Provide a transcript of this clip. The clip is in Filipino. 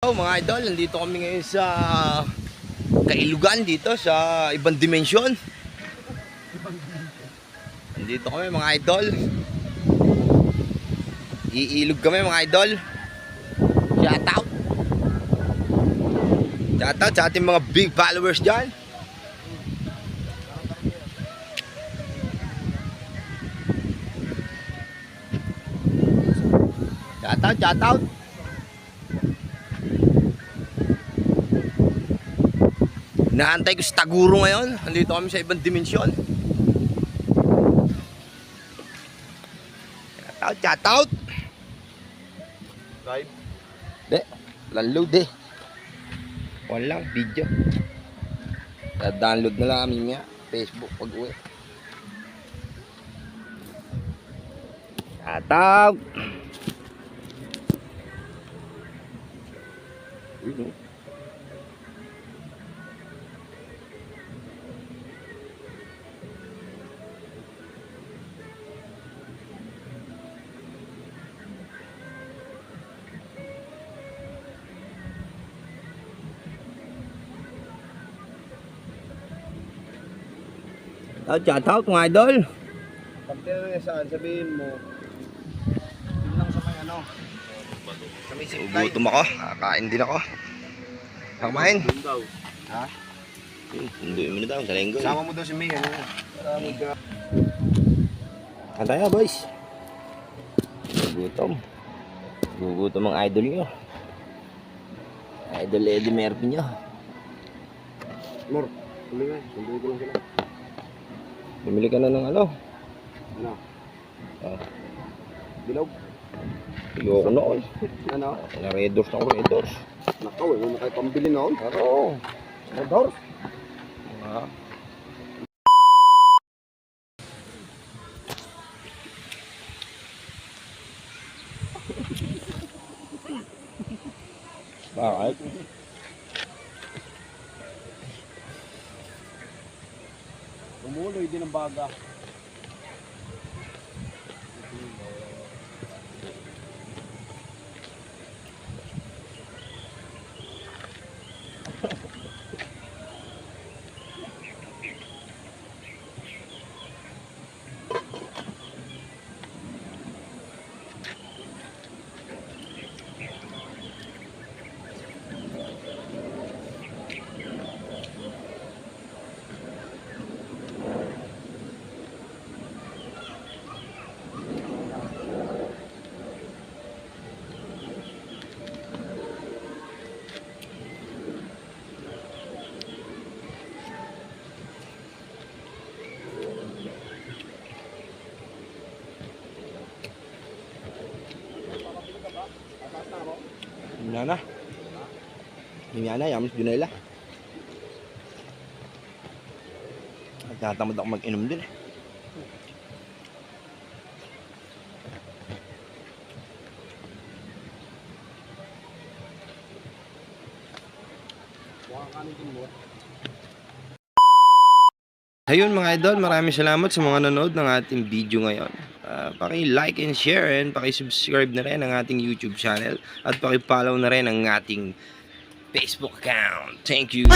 Oh, mga idol, nandito kami ngayon sa Kailugan dito sa ibang dimensyon. Nandito kami mga idol. Iilog kami mga idol. Shout out. Shout out sa ating mga big followers dyan. Shout out, shout out. Naantay ko si Taguro ngayon. Nandito kami sa ibang dimensyon. Shout out. Live? De, download eh. Walang video. Download na lang kami niya. Facebook pag uwi. Shout out. Shout out mga idol. Pag tinanong niya saan, sabihin mo, yun lang sa may ano. Sa may zipline. Gutom ako. Kakain din ako. Kakain. Yun daw. Ha? Hindi mo na daw. Sa linggo. Sama mo daw si May, ano? Kantaya boys. Gugutom. Gugutom ang idol nyo. Idol Eddie Murphy nyo. Mor, tuloy nga. Sunduin ko lang sila. Bumili ka na ng ano? Ano? Ah, Bilog? ayoko noon. Ano? Na-redors na ako, redors. Nakaw, huwag mo kayo pambili noon. Oo. Redors? Ah. Bakit? Tumuloy din ang baga. Nyana. Nyana, yamas Junela. At natamad ako mag-inom din. Ayun mga idol, maraming salamat sa mga nanood ng ating video ngayon. Paki-like and share and paki-subscribe na rin ang ating YouTube channel at paki-follow na rin ang ating Facebook account. Thank you.